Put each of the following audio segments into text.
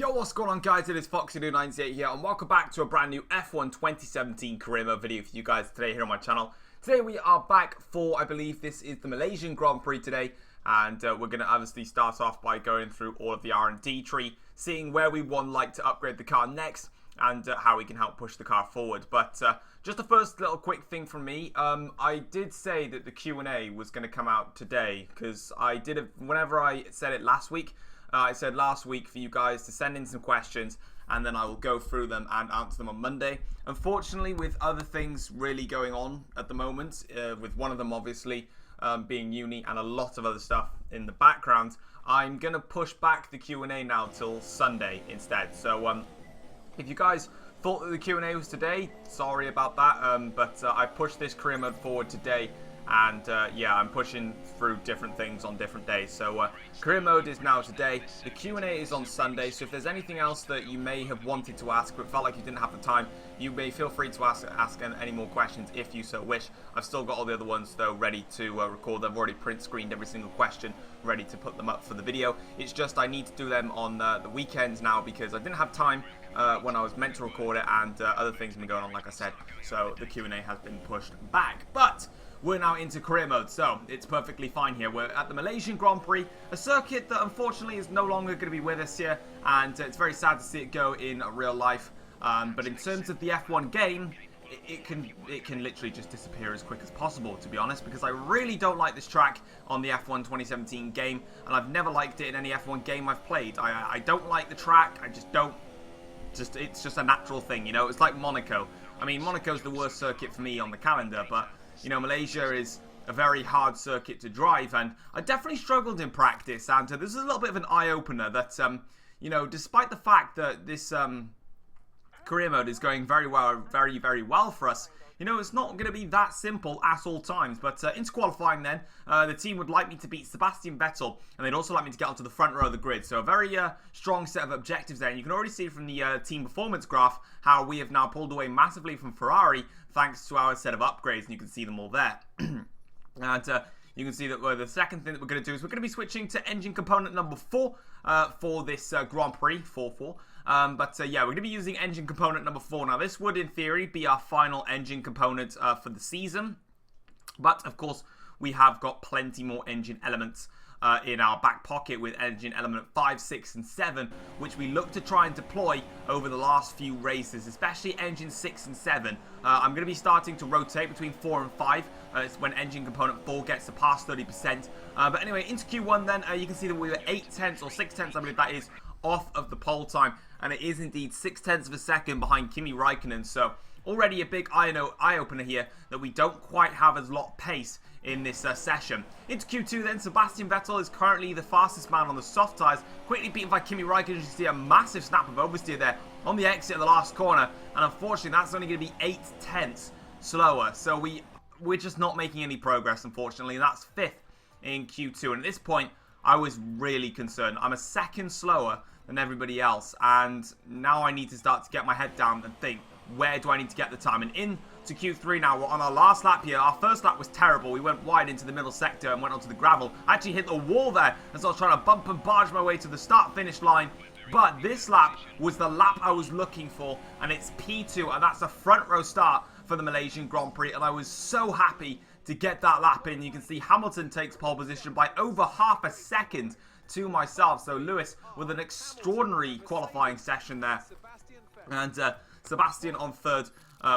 Yo, what's going on, guys? It is Foxy298 here, and welcome back to a brand new F1 2017 career mode video for you guys today here on my channel. Today we are back for, I believe this is the Malaysian Grand Prix today, and we're going to obviously start off by going through all of the R&D tree, seeing where we would like to upgrade the car next, and how we can help push the car forward. But just the first little quick thing from me, I did say that the Q&A was going to come out today, because I did it whenever I said it last week. I said last week for you guys to send in some questions, and then I will go through them and answer them on Monday. Unfortunately, with other things really going on at the moment, with one of them obviously being uni and a lot of other stuff in the background, I'm going to push back the Q&A now till Sunday instead. So if you guys thought that the Q&A was today, sorry about that, but I pushed this career mode forward today. And yeah, I'm pushing through different things on different days. So career mode is now today. The Q&A is on Sunday. So if there's anything else that you may have wanted to ask but felt like you didn't have the time, you may feel free to ask any more questions if you so wish. I've still got all the other ones though ready to record. I've already print screened every single question, ready to put them up for the video. It's just I need to do them on the weekends now because I didn't have time when I was meant to record it, and other things have been going on, like I said. So the Q&A has been pushed back. But we're now into career mode, so it's perfectly fine here. We're at the Malaysian Grand Prix, a circuit that unfortunately is no longer going to be with us here, and it's very sad to see it go in real life. But in terms of the F1 game, it can literally just disappear as quick as possible, to be honest, because I really don't like this track on the F1 2017 game, and I've never liked it in any F1 game I've played. I don't like the track. I just don't. It's just a natural thing, you know. It's like Monaco. I mean, Monaco's the worst circuit for me on the calendar, but you know, Malaysia is a very hard circuit to drive, and I definitely struggled in practice, and this is a little bit of an eye-opener that, you know, despite the fact that this career mode is going very well for us, you know, it's not going to be that simple at all times. But into qualifying then, the team would like me to beat Sebastian Vettel, and they'd also like me to get onto the front row of the grid. So a very strong set of objectives there, and you can already see from the team performance graph how we have now pulled away massively from Ferrari thanks to our set of upgrades, and you can see them all there. And you can see that the second thing that we're going to do is we're going to be switching to engine component number 4 for this Grand Prix, 4-4. But yeah, we're going to be using engine component number 4. Now, this would, in theory, be our final engine component for the season. But, of course, we have got plenty more engine elements in our back pocket with engine element 5, 6, and 7, which we look to try and deploy over the last few races, especially engine 6 and 7. I'm going to be starting to rotate between 4 and 5. It's when engine component 4 gets to past 30%. But anyway, into Q1 then, you can see that we were 8 tenths or 6 tenths, I believe that is, off of the pole time. And it is indeed 6 tenths of a second behind Kimi Raikkonen. So already a big eye-opener here that we don't quite have as lot pace in this session. Into Q2 then, Sebastian Vettel is currently the fastest man on the soft tyres, quickly beaten by Kimi Raikkonen. You see a massive snap of oversteer there on the exit of the last corner, and unfortunately that's only going to be 8 tenths slower. So we're just not making any progress, unfortunately, and that's 5th in Q2. And at this point, I was really concerned. I'm a second slower than everybody else, and now I need to start to get my head down and think, where do I need to get the time? And into Q3 now, we're on our last lap here. Our first lap was terrible. We went wide into the middle sector and went onto the gravel. I actually hit the wall there as I was trying to bump and barge my way to the start-finish line. But this lap was the lap I was looking for, and it's P2, and that's a front row start for the Malaysian Grand Prix, and I was so happy to get that lap in. You can see Hamilton takes pole position by over half a second to myself. So Lewis with an extraordinary qualifying session there, and Sebastian on 3rd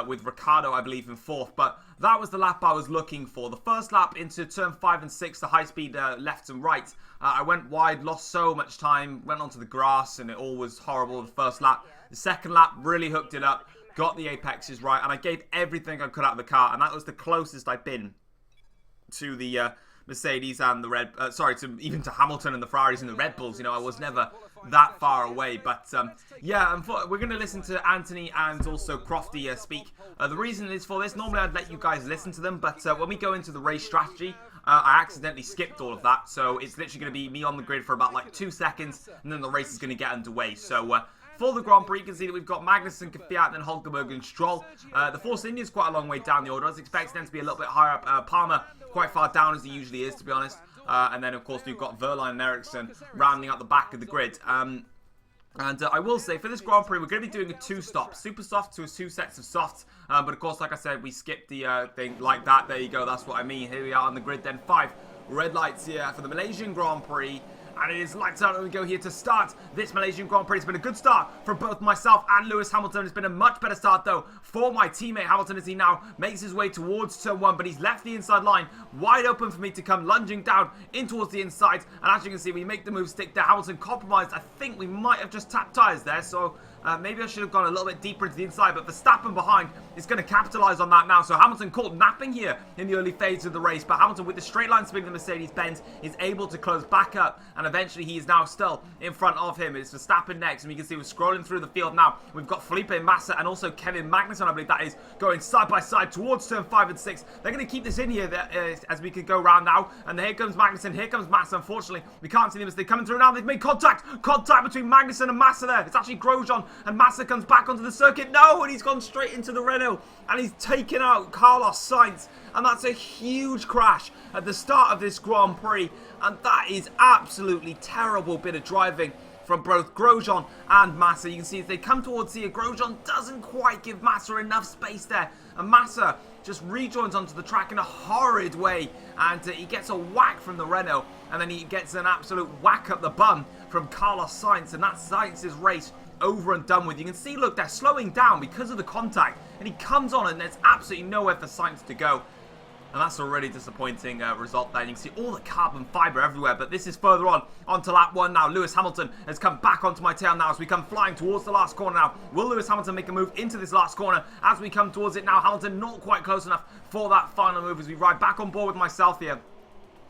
with Ricciardo, I believe, in 4th. But that was the lap I was looking for. The first lap into turn 5 and 6, the high-speed left and right, I went wide, lost so much time, went onto the grass, and it all was horrible the first lap. The second lap really hooked it up, got the apexes right, and I gave everything I could out of the car, and that was the closest I've been to the Mercedes and the even to Hamilton and the Ferraris and the Red Bulls. You know, I was never that far away. But yeah, we're going to listen to Anthony and also Crofty speak. The reason is for this, normally I'd let you guys listen to them, but when we go into the race strategy, I accidentally skipped all of that. So it's literally going to be me on the grid for about like 2 seconds, and then the race is going to get underway. So for the Grand Prix, you can see that we've got Magnussen, Kvyat, then Hulkenberg and Stroll. The Force India is quite a long way down the order. I was expecting them to be a little bit higher up. Palmer quite far down as he usually is, to be honest. And then, of course, we've got Verline and Ericsson rounding out the back of the grid. And I will say, for this Grand Prix, we're going to be doing a 2-stop. Super soft to 2 sets of softs. But of course, like I said, we skipped the thing like that. There you go, that's what I mean. Here we are on the grid then. 5 red lights here for the Malaysian Grand Prix. And it is lights out, and we go here to start this Malaysian Grand Prix. It's been a good start for both myself and Lewis Hamilton. It's been a much better start, though, for my teammate Hamilton as he now makes his way towards turn 1. But he's left the inside line wide open for me to come lunging down in towards the inside. And as you can see, we make the move stick there. Hamilton compromised. I think we might have just tapped tyres there, so maybe I should have gone a little bit deeper into the inside, but Verstappen behind is going to capitalise on that now. So Hamilton caught napping here in the early phase of the race, but Hamilton, with the straight line speed of the Mercedes-Benz, is able to close back up, and eventually he is now still in front of him. It's Verstappen next, and we can see we're scrolling through the field now. We've got Felipe Massa and also Kevin Magnussen, I believe that is, going side by side towards turn 5 and 6. They're going to keep this in here as we could go round now, and here comes Magnussen, here comes Massa. Unfortunately, we can't see them as they're coming through now. They've made contact between Magnussen and Massa there. It's actually Grosjean, and Massa comes back onto the circuit. No, and he's gone straight into the Renault, and he's taken out Carlos Sainz, and that's a huge crash at the start of this Grand Prix, and that is absolutely terrible bit of driving from both Grosjean and Massa. You can see as they come towards here, Grosjean doesn't quite give Massa enough space there, and Massa just rejoins onto the track in a horrid way, and he gets a whack from the Renault, and then he gets an absolute whack up the bum from Carlos Sainz, and that's Sainz's race over and done with. You can see, look, they're slowing down because of the contact, and he comes on and there's absolutely nowhere for Sainz to go. And that's a really disappointing result there. You can see all the carbon fibre everywhere, but this is further onto lap 1 now. Lewis Hamilton has come back onto my tail now as we come flying towards the last corner now. Will Lewis Hamilton make a move into this last corner as we come towards it now? Hamilton not quite close enough for that final move as we ride back on board with myself here.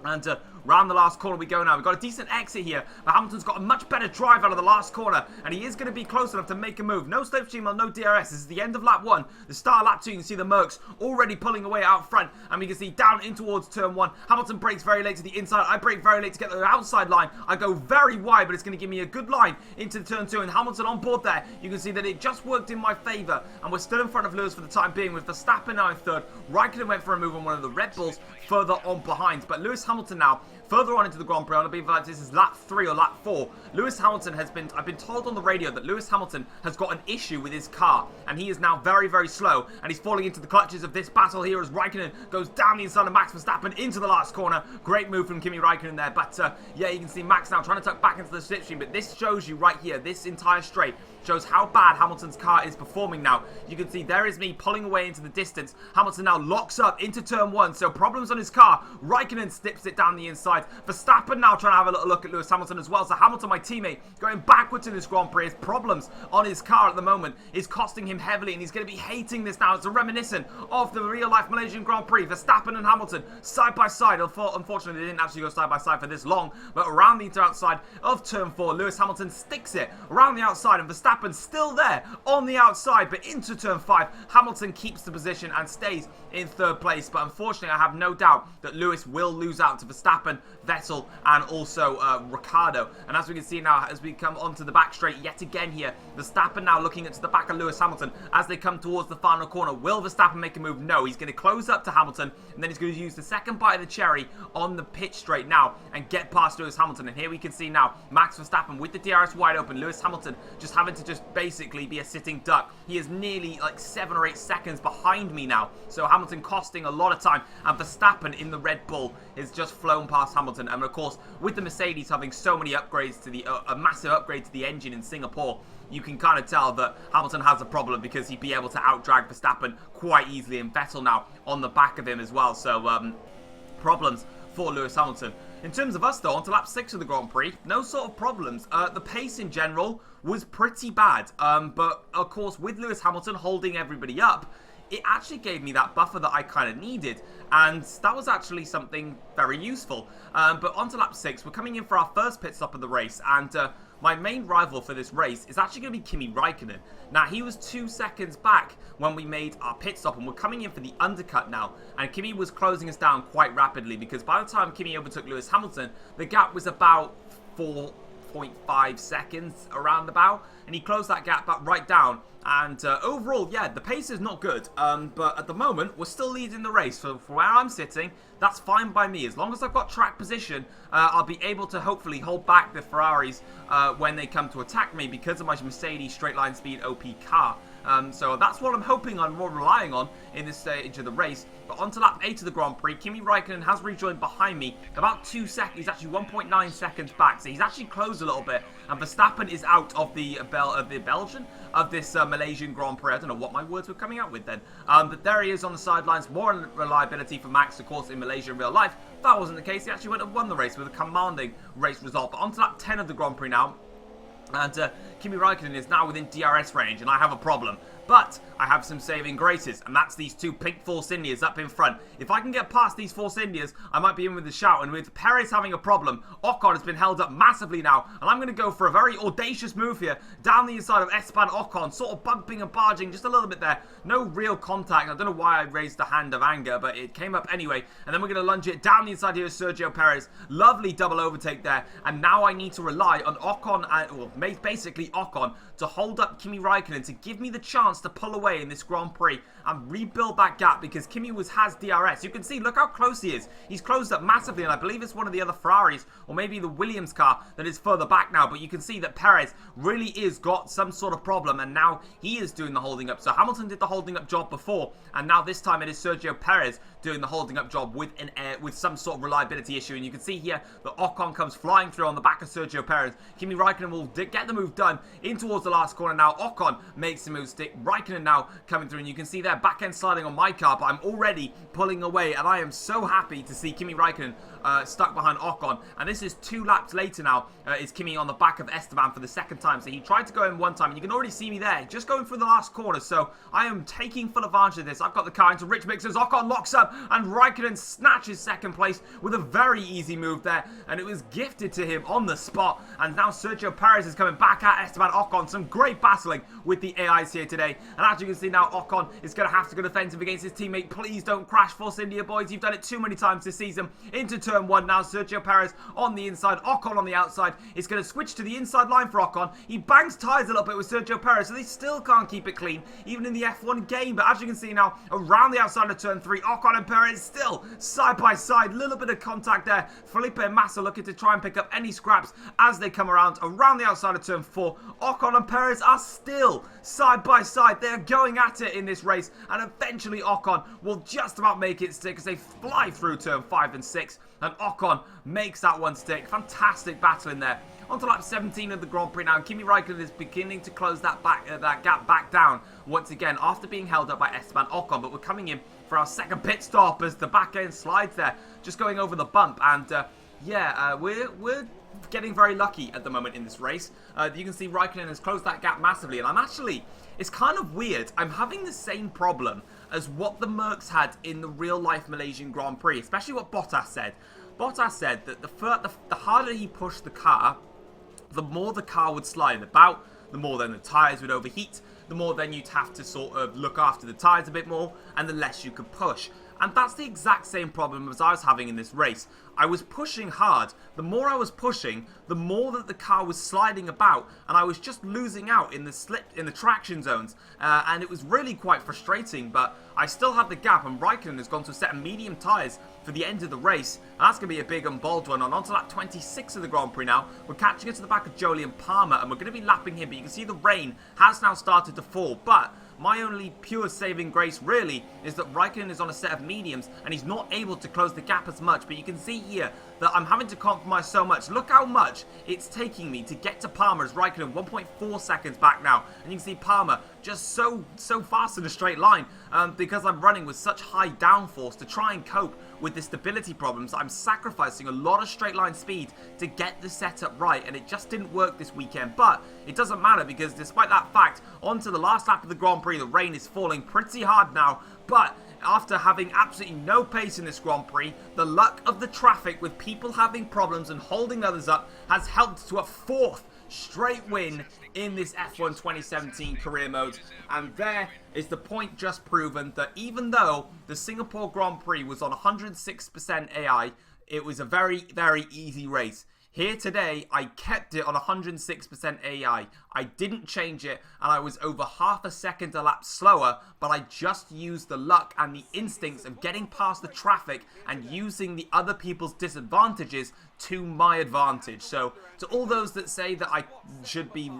And round the last corner we go now. We've got a decent exit here, but Hamilton's got a much better drive out of the last corner, and he is going to be close enough to make a move. No slipstream or no DRS. This is the end of lap 1. The start of lap 2, you can see the Mercs already pulling away out front, and we can see down in towards turn 1. Hamilton brakes very late to the inside. I brake very late to get to the outside line. I go very wide, but it's going to give me a good line into turn 2, and Hamilton on board there. You can see that it just worked in my favour, and we're still in front of Lewis for the time being, with Verstappen now in third. Raikkonen went for a move on one of the Red Bulls further on behind, but Lewis Hamilton now further on into the Grand Prix. I believe this is lap 3 or lap 4. Lewis Hamilton has been, I've been told on the radio that Lewis Hamilton has got an issue with his car, and he is now very, very slow, and he's falling into the clutches of this battle here as Raikkonen goes down the inside of Max Verstappen into the last corner. Great move from Kimi Raikkonen there, but yeah, you can see Max now trying to tuck back into the slipstream, but this shows you right here, this entire straight shows how bad Hamilton's car is performing now. You can see there is me pulling away into the distance. Hamilton now locks up into turn 1, so problems on his car. Raikkonen snips it down the inside. Verstappen now trying to have a little look at Lewis Hamilton as well. So Hamilton, my teammate, going backwards in this Grand Prix. His problems on his car at the moment is costing him heavily, and he's going to be hating this now. It's a reminiscent of the real-life Malaysian Grand Prix. Verstappen and Hamilton side by side. Unfortunately, they didn't actually go side by side for this long, but around the outside of turn 4, Lewis Hamilton sticks it around the outside, and Verstappen still there on the outside, but into turn 5, Hamilton keeps the position and stays in third place. But unfortunately, I have no doubt that Lewis will lose out to Verstappen, Vettel, and also Ricciardo. And as we can see now, as we come onto the back straight yet again here, Verstappen now looking into the back of Lewis Hamilton as they come towards the final corner. Will Verstappen make a move? No, he's going to close up to Hamilton, and then he's going to use the second bite of the cherry on the pitch straight now and get past Lewis Hamilton. And here we can see now Max Verstappen with the DRS wide open. Lewis Hamilton just having to just basically be a sitting duck. He is nearly like 7 or 8 seconds behind me now, so Hamilton costing a lot of time, and Verstappen in the Red Bull is just flown past Hamilton. And of course, with the Mercedes having so many upgrades to the a massive upgrade to the engine in Singapore, you can kind of tell that Hamilton has a problem, because he'd be able to outdrag Verstappen quite easily, and Vettel now on the back of him as well. So problems for Lewis Hamilton. In terms of us though, on to lap 6 of the Grand Prix, no sort of problems. The pace in general was pretty bad, but of course with Lewis Hamilton holding everybody up, it actually gave me that buffer that I kind of needed, and that was actually something very useful. But on to lap 6, we're coming in for our first pit stop of the race, and my main rival for this race is actually going to be Kimi Raikkonen. Now, he was 2 seconds back when we made our pit stop, and we're coming in for the undercut now. And Kimi was closing us down quite rapidly, because by the time Kimi overtook Lewis Hamilton, the gap was about 4 1.5 seconds around about, and he closed that gap back right down. And overall, yeah, the pace is not good, but at the moment, we're still leading the race. So from where I'm sitting, that's fine by me. As long as I've got track position, I'll be able to hopefully hold back the Ferraris when they come to attack me because of my Mercedes straight line speed OP car. So that's what I'm hoping I'm more relying on in this stage of the race. But on to lap 8 of the Grand Prix, Kimi Raikkonen has rejoined behind me. About 2 seconds, he's actually 1.9 seconds back. So he's actually closed a little bit. And Verstappen is out of the Malaysian Grand Prix. I don't know what my words were coming out with then. But there he is on the sidelines. More reliability for Max, of course, in Malaysia in real life. If that wasn't the case, he actually went and won the race with a commanding race result. But on to lap 10 of the Grand Prix now. And Kimi Raikkonen is now within DRS range, and I have a problem. But I have some saving graces, and that's these two pink Force Indias up in front. If I can get past these Force Indias, I might be in with the shout. And with Perez having a problem, Ocon has been held up massively now. And I'm going to go for a very audacious move here down the inside of Esteban Ocon, sort of bumping and barging just a little bit there. No real contact. I don't know why I raised the hand of anger, but it came up anyway. And then we're going to lunge it down the inside here of Sergio Perez. Lovely double overtake there. And now I need to rely on Ocon, well, basically Ocon, to hold up Kimi Raikkonen to give me the chance to pull away in this Grand Prix and rebuild that gap because Kimi has DRS. You can see, look how close he is. He's closed up massively, and I believe it's one of the other Ferraris or maybe the Williams car that is further back now, but you can see that Perez really is got some sort of problem, and now he is doing the holding up. So Hamilton did the holding up job before, and now this time it is Sergio Perez doing the holding up job with some sort of reliability issue. And you can see here that Ocon comes flying through on the back of Sergio Perez. Kimi Raikkonen will get the move done in towards the last corner. Now Ocon makes the move stick. Raikkonen now coming through, and you can see there back end sliding on my car, but I'm already pulling away, and I am so happy to see Kimi Raikkonen stuck behind Ocon. And this is 2 laps later now. Is Kimi on the back of Esteban for the second time. So he tried to go in one time, and you can already see me there just going through the last corner. So I am taking full advantage of this. I've got the car into rich mixers. Ocon locks up, and Raikkonen snatches second place with a very easy move there, and it was gifted to him on the spot. And now Sergio Perez is coming back at Esteban Ocon. Some great battling with the AIs here today. And as you can see now, Ocon is going to have to go defensive against his teammate. Please don't crash, Force India boys. You've done it too many times this season. Into turn 1 now. Sergio Perez on the inside, Ocon on the outside. It's going to switch to the inside line for Ocon. He bangs tyres a little bit with Sergio Perez, so they still can't keep it clean, even in the F1 game. But as you can see now, around the outside of turn 3, Ocon and Perez still side by side. Little bit of contact there. Felipe Massa looking to try and pick up any scraps as they come around the outside of turn 4. Ocon and Perez are still side by side. They're going at it in this race, and eventually Ocon will just about make it stick as they fly through turn 5 and 6, and Ocon makes that one stick. Fantastic battle in there. On to lap 17 of the Grand Prix now. Kimi Raikkonen is beginning to close that gap back down once again after being held up by Esteban Ocon, but we're coming in for our second pit stop as the back end slides there, just going over the bump. And we're getting very lucky at the moment in this race. You can see Raikkonen has closed that gap massively, and it's kind of weird. I'm having the same problem as what the Mercs had in the real life Malaysian Grand Prix, especially what Bottas said. Bottas said that the harder he pushed the car, the more the car would slide about, the more then the tyres would overheat, the more then you'd have to sort of look after the tyres a bit more, and the less you could push. And that's the exact same problem as I was having in this race. I was pushing hard. The more I was pushing, the more that the car was sliding about, and I was just losing out in the traction zones. And it was really quite frustrating, but I still had the gap, and Raikkonen has gone to a set of medium tyres for the end of the race. And that's going to be a big and bold one. And on to lap 26 of the Grand Prix now. We're catching it to the back of Jolyon Palmer, and we're going to be lapping him, but you can see the rain has now started to fall. But my only pure saving grace really is that Raikkonen is on a set of mediums and he's not able to close the gap as much. But you can see here that I'm having to compromise so much. Look how much it's taking me to get to Palmer as Raikkonen 1.4 seconds back now. And you can see Palmer just so fast in a straight line because I'm running with such high downforce to try and cope with the stability problems. I'm sacrificing a lot of straight line speed to get the setup right, and it just didn't work this weekend. But it doesn't matter because despite that fact, on to the last lap of the Grand Prix, the rain is falling pretty hard now. But after having absolutely no pace in this Grand Prix, the luck of the traffic with people having problems and holding others up has helped to a 4th straight win in this F1 2017 career mode. And there is the point just proven that even though the Singapore Grand Prix was on 106% AI, it was a very, very easy race. Here today, I kept it on 106% AI. I didn't change it, and I was over half a second a lap slower, but I just used the luck and the instincts of getting past the traffic and using the other people's disadvantages to my advantage. So, to all those that say that I should be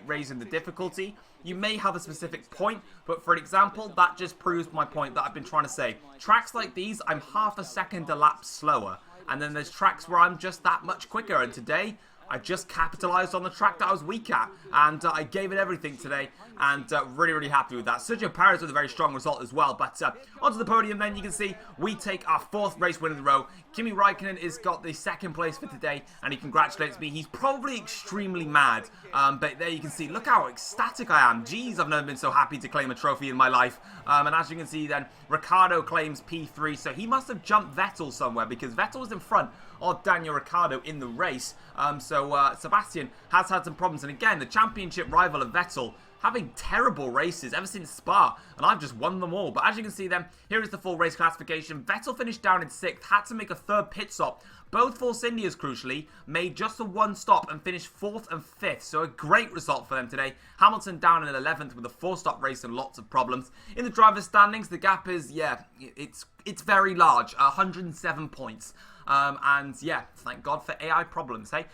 raising the difficulty, you may have a specific point, but for example, that just proves my point that I've been trying to say. Tracks like these, I'm half a second a lap slower. And then there's tracks where I'm just that much quicker. And today, I just capitalized on the track that I was weak at. And I gave it everything today. And really, really happy with that. Sergio Perez with a very strong result as well. But onto the podium then, you can see we take our 4th race win in a row. Kimi Raikkonen has got the 2nd place for today. And he congratulates me. He's probably extremely mad. But there you can see, look how ecstatic I am. Jeez, I've never been so happy to claim a trophy in my life. And as you can see then, Ricciardo claims P3. So he must have jumped Vettel somewhere because Vettel was in front of Daniel Ricciardo in the race. So Sebastian has had some problems. And again, the championship rival of Vettel having terrible races ever since Spa, and I've just won them all. But as you can see then, here is the full race classification. Vettel finished down in 6th, had to make a 3rd pit stop. Both Force Indias, crucially, made just the 1 stop and finished 4th and 5th, so a great result for them today. Hamilton down in 11th with a 4-stop race and lots of problems. In the driver's standings, the gap is, yeah, it's very large, 107 points. And yeah, thank God for AI problems, hey?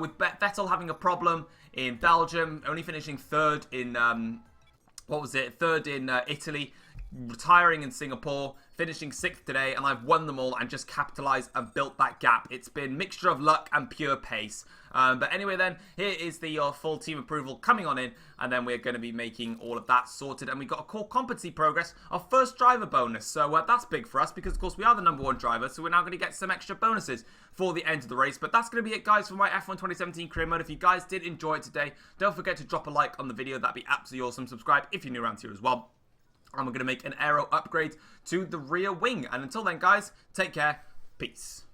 With Vettel having a problem in Belgium, only finishing 3rd in, third in Italy, retiring in Singapore, finishing 6th today, and I've won them all and just capitalized and built that gap. It's been mixture of luck and pure pace. But anyway then, here is the full team approval coming on in, and then we're going to be making all of that sorted. And we've got a core competency progress, our first driver bonus. So that's big for us because, of course, we are the #1 driver, so we're now going to get some extra bonuses for the end of the race. But that's going to be it, guys, for my F1 2017 career mode. If you guys did enjoy it today, don't forget to drop a like on the video. That'd be absolutely awesome. Subscribe if you're new around here as well. And we're going to make an aero upgrade to the rear wing. And until then, guys, take care. Peace.